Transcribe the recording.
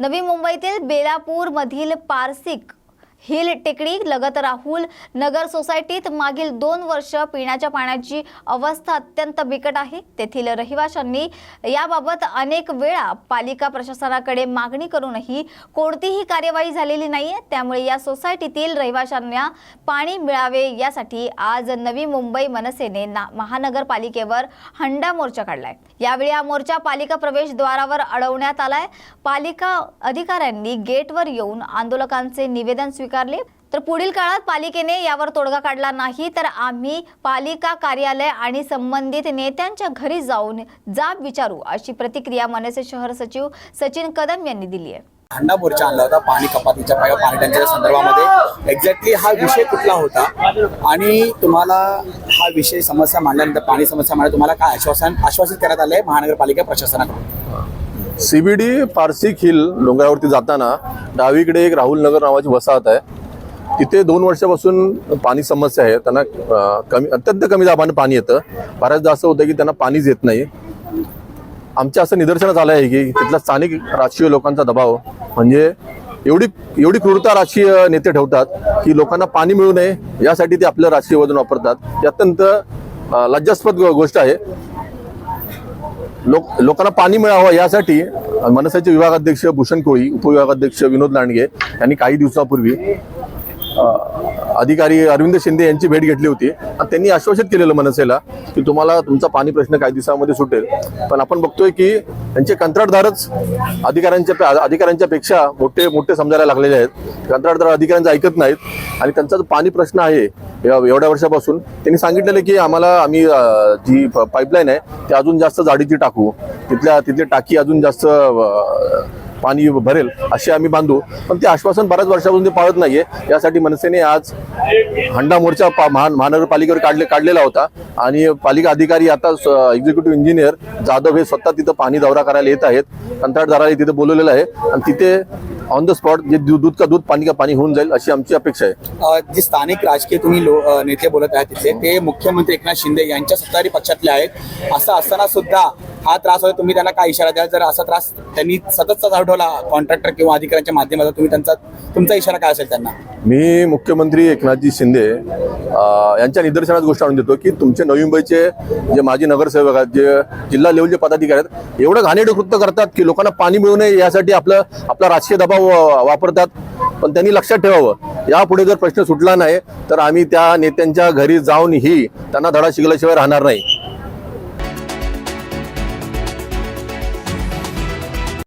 नवी मुंबईतील बेलापूर मधील पारसिक हिल टेकडी लगत राहुल नगर सोसायटीत मागील 2 वर्ष पिण्याच्या पाण्याची अवस्था अत्यंत बिकट आहे। तेथील रहिवाशांनी याबाबत अनेक वेळा पालिका प्रशासनाकडे मागणी करूनही कोणतीही कार्यवाही झालेली नाहीये। त्यामुळे या सोसायटीतील रहिवाशांना पाणी मिळावे यासाठी आज नवी मुंबई मनसेने महानगरपालिकेवर हंडा मोर्चा काढलाय। यावेळी हा मोर्चा पालिका प्रवेशद्वारावर अडवण्यात आलाय। पालिका अधिकाऱ्यांनी गेटवर येऊन आंदोलकांचे निवेदन स्वीकारले। तर पुढील काळात पालिकेने यावर तोडगा काढला नाही तर आम्ही पालिका कार्यालय आणि संबंधित नेत्यांच्या घरी जाऊन जाब विचारू, अशी प्रतिक्रिया मनसे शहर सचिव सचिन कदम यांनी दिली आहे। हंडा मोर्चा आणला होता पाणी कपातीच्या पाणी टंचाईच्या संदर्भामध्ये। एक्झॅक्टली हा विषय कुठला होता आणि तुम्हाला हा विषय समस्या मांडल्यानंतर पाणी समस्या मांडल्यानंतर तुम्हाला काय आश्वासित करण्यात आले महानगरपालिका प्रशासनाकडून? सीबीडी पारसिक हिल डोंगरावरती जाताना डावीकडे एक राहुल नगर नावाची वसाहत आहे। तिथे 2 वर्षापासून पाणी समस्या आहे। त्यांना अत्यंत कमी दाबाने पाणी येतं। बऱ्याचदा असं होतं की त्यांना पाणीच येत नाही। आमच्या असं निदर्शनास आलं आहे की तिथल्या स्थानिक राजकीय लोकांचा दबाव म्हणजे एवढी क्रूरता राजकीय नेते ठेवतात की लोकांना पाणी मिळू नये यासाठी ते आपलं राजकीय वजन वापरतात। ही अत्यंत लज्जास्पद गोष्ट आहे। लोकांना पाणी मिळावं यासाठी मनसेचे विभागाध्यक्ष भूषण कोळी, उपविभागाध्यक्ष विनोद लांडगे यांनी काही दिवसापूर्वी अधिकारी अरविंद शिंदे यांची भेट घेतली होती आणि त्यांनी आश्वासित केलेलं मनसेला की तुम्हाला तुमचा पाणी प्रश्न काही दिवसांमध्ये सुटेल। पण आपण बघतोय की त्यांचे कंत्राटदारच अधिकाऱ्यांच्या पेक्षा मोठे समजायला लागलेले आहेत। कंत्राटदार अधिकाऱ्यांचं ऐकत नाहीत आणि त्यांचा जो पाणी प्रश्न आहे एवढ्या वर्षापासून त्यांनी सांगितलेलं की आम्ही जी पाईपलाईन आहे ती अजून जास्त जाडीची टाकू, तिथली टाकी अजून जास्त पाणी भरेल असे आम्ही बांधू। पण ते आश्वासन बऱ्याच वर्षापासून ते पाळत नाहीये। यासाठी मनसेने आज हंडा मोर्चा महानगरपालिकेवर काढलेला होता आणि पालिका अधिकारी आता एक्झिक्युटिव्ह इंजिनियर जाधव हे स्वतः तिथं पाणी दौरा करायला येत आहेत। कंत्राटदाराला तिथे बोलवलेलं आहे आणि तिथे ऑन द स्पॉट जे दूध का दूध पाणी का पाणी होऊन जाईल अशी आमची अपेक्षा आहे। जे स्थानिक राजकीय तुम्ही नेते बोलत आहेत तिथले ते मुख्यमंत्री एकनाथ शिंदे यांच्या सत्ताधारी पक्षातले आहेत। असं असताना सुद्धा हा त्रास होता, तुम्ही त्यांना काय इशारा द्याल? जर असा त्रास त्यांनी सततचा चालवला कॉन्ट्रॅक्टर किंवा अधिकाऱ्यांच्या माध्यमातून तुम्ही तुमचा इशारा काय असेल त्यांना? मी मुख्यमंत्री एकनाथजी शिंदे यांच्या निदर्शनात गोष्ट आणून देतो की तुमचे नवी मुंबईचे जे माजी नगरसेवक आहेत, जे जिल्हा लेवलचे पदाधिकारी आहेत, एवढं घाणेरडं कृत्य करतात की लोकांना पाणी मिळू नये यासाठी आपला राजकीय दबाव वापरतात। पण त्यांनी लक्षात ठेवावं, यापुढे जर प्रश्न सुटला नाही तर आम्ही त्या नेत्यांच्या घरी जाऊनही त्यांना धडा शिकल्याशिवाय राहणार नाही।